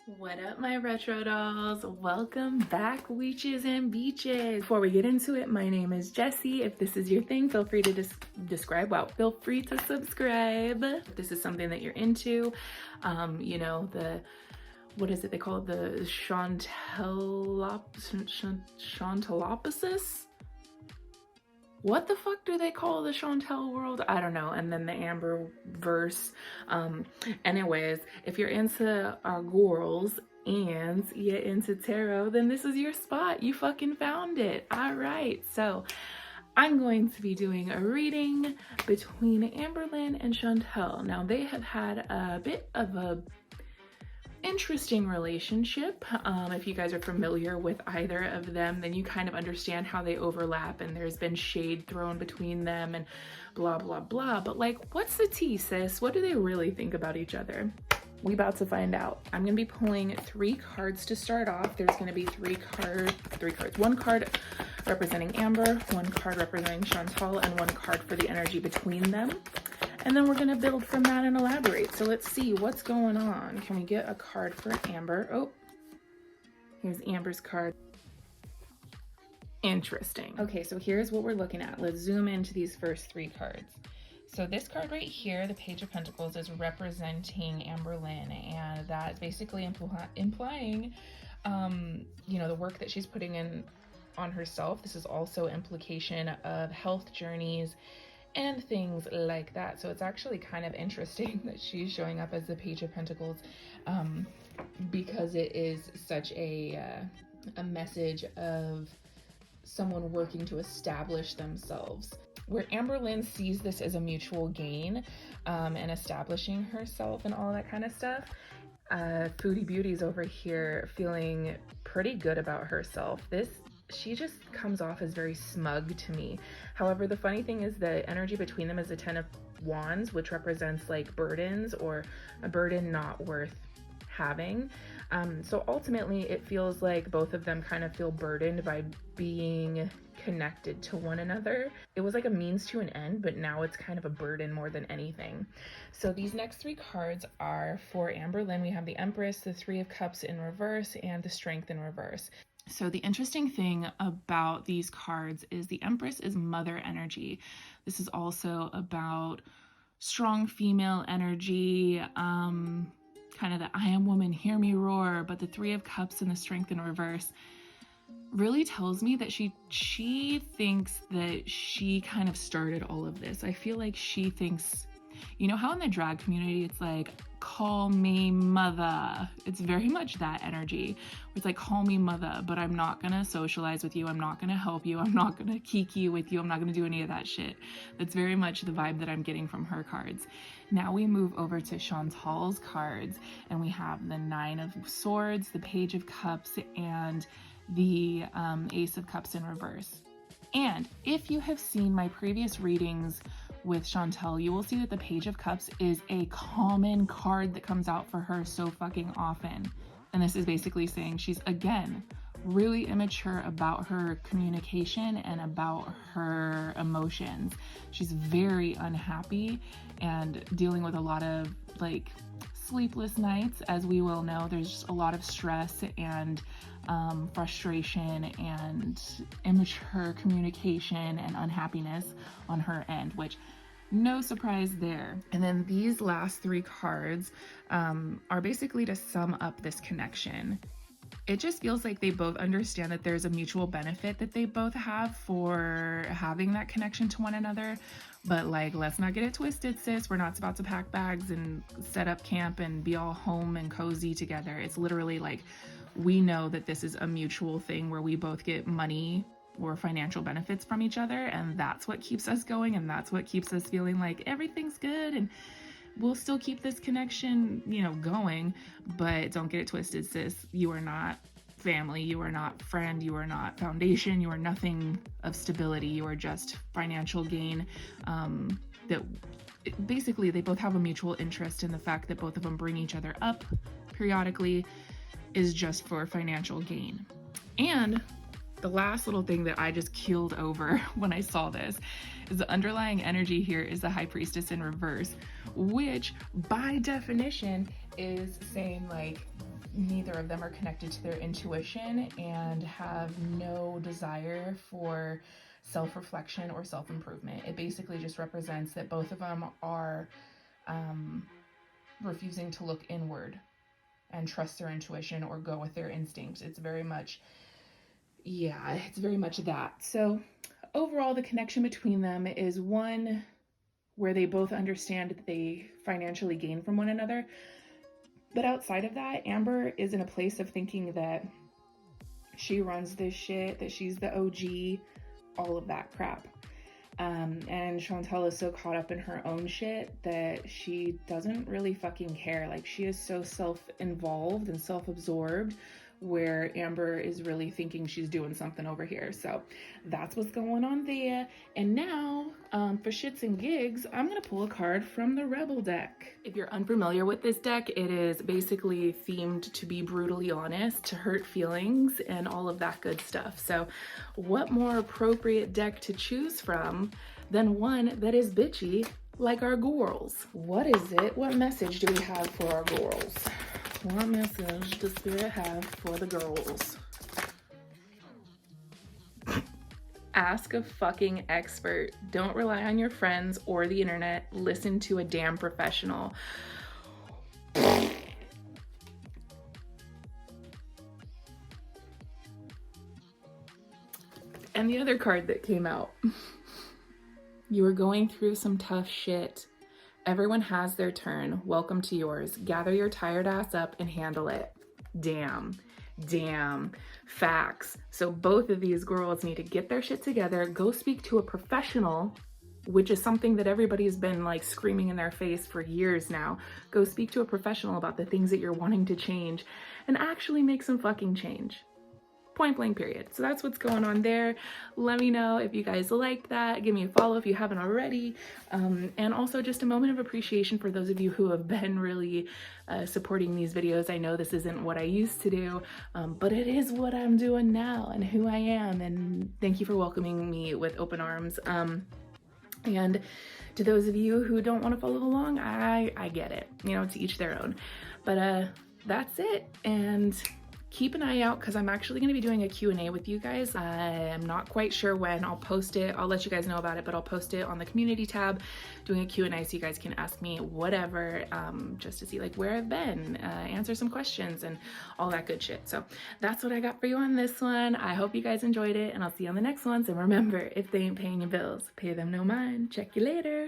What up, my retro dolls? Welcome back, Weeches and Beaches. Before we get into it, my name is Jessie. If this is your thing, feel free to feel free to subscribe. If this is something that you're into, what is it they call it? The Chanteloposis? What the fuck do they call the Chantel world? I don't know. And then the Amber verse. Anyways, if you're into our girls and you're into tarot, then this is your spot. You fucking found it. All right. So I'm going to be doing a reading between Amberlynn and Chantel. Now, they have had a bit of a interesting relationship. If you guys are familiar with either of them, then you kind of understand how they overlap, and there's been shade thrown between them and blah blah blah. But like, what's the tea, sis? What do they really think about each other? We about to find out. I'm gonna be pulling 3 cards to start off. There's gonna be 3 cards. 1 card representing Amber, 1 card representing Chantal, and 1 card for the energy between them. And then we're gonna build from that and elaborate. So let's see what's going on. Can we get a card for Amber? Oh, here's Amber's card. Interesting. Okay, so here's what we're looking at. Let's zoom into these first 3 cards. So this card right here, the Page of Pentacles, is representing Amberlynn, and that's basically implying, the work that she's putting in on herself. This is also implication of health journeys and things like that. So it's actually kind of interesting that she's showing up as the Page of Pentacles, because it is such a message of someone working to establish themselves. Where Amberlynn sees this as a mutual gain, and establishing herself and all that kind of stuff, Foodie Beauty's over here feeling pretty good about herself. She just comes off as very smug to me. However, the funny thing is the energy between them is the 10 of Wands, which represents like burdens, or a burden not worth having. So ultimately it feels like both of them kind of feel burdened by being connected to one another. It was like a means to an end, but now it's kind of a burden more than anything. So these next 3 cards are for Amberlynn. We have the Empress, the 3 of Cups in reverse, and the Strength in reverse. So the interesting thing about these cards is the Empress is mother energy. This is also about strong female energy, kind of the I am woman, hear me roar. But the 3 of Cups and the Strength in reverse really tells me that she thinks that she kind of started all of this. I feel like she thinks, you know how in the drag community it's like, call me mother. It's very much that energy. It's like, call me mother, but I'm not gonna socialize with you. I'm not gonna help you. I'm not gonna kiki with you. I'm not gonna do any of that shit. That's very much the vibe that I'm getting from her cards. Now we move over to Chantal's cards, and we have the 9 of Swords, the Page of Cups, and the Ace of Cups in reverse. And if you have seen my previous readings with Chantel, you will see that the Page of Cups is a common card that comes out for her so fucking often. And this is basically saying she's, again, really immature about her communication and about her emotions. She's very unhappy and dealing with a lot of like sleepless nights. As we will know, there's just a lot of stress and frustration and immature communication and unhappiness on her end, which no surprise there. And then these last 3 cards are basically to sum up this connection. It just feels like they both understand that there's a mutual benefit that they both have for having that connection to one another. But like, let's not get it twisted, sis. We're not about to pack bags and set up camp and be all home and cozy together. It's literally like, we know that this is a mutual thing where we both get money or financial benefits from each other, and that's what keeps us going, and that's what keeps us feeling like everything's good, and we'll still keep this connection, going. But don't get it twisted, sis. You are not family, you are not friend, you are not foundation, you are nothing of stability. You are just financial gain. Basically, they both have a mutual interest in the fact that both of them bring each other up periodically is just for financial gain. And the last little thing that I just keeled over when I saw this is the underlying energy here is the High Priestess in reverse, which by definition is saying like neither of them are connected to their intuition and have no desire for self-reflection or self-improvement. It basically just represents that both of them are refusing to look inward and trust their intuition or go with their instincts. It's very much, yeah, it's very much that. So overall, the connection between them is one where they both understand that they financially gain from one another. But outside of that, Amber is in a place of thinking that she runs this shit, that she's the OG, all of that crap. And Chantel is so caught up in her own shit that she doesn't really fucking care. Like, she is so self-involved and self-absorbed, where Amber is really thinking she's doing something over here. So that's what's going on there. And now, for shits and gigs, I'm gonna pull a card from the Rebel deck. If you're unfamiliar with this deck, it is basically themed to be brutally honest, to hurt feelings, and all of that good stuff. So what more appropriate deck to choose from than one that is bitchy like our girls? What is it? What message do we have for our girls? What message does Spirit have for the girls? Ask a fucking expert. Don't rely on your friends or the internet. Listen to a damn professional. And the other card that came out. You are going through some tough shit. Everyone has their turn. Welcome to yours. Gather your tired ass up and handle it. Damn. Facts. So both of these girls need to get their shit together, go speak to a professional, which is something that everybody's been like screaming in their face for years now. Go speak to a professional about the things that you're wanting to change and actually make some fucking change. Point blank period. So that's what's going on there. Let me know if you guys liked that. Give me a follow if you haven't already. And also just a moment of appreciation for those of you who have been really supporting these videos. I know this isn't what I used to do, but it is what I'm doing now and who I am. And thank you for welcoming me with open arms. And to those of you who don't want to follow along, I get it. You know, to each their own. But that's it. And keep an eye out, because I'm actually going to be doing a Q&A with you guys. I'm not quite sure when. I'll post it. I'll let you guys know about it, but I'll post it on the community tab, doing a Q&A so you guys can ask me whatever, just to see like where I've been, answer some questions and all that good shit. So that's what I got for you on this one. I hope you guys enjoyed it, and I'll see you on the next ones. And remember, if they ain't paying your bills, pay them no mind. Check you later.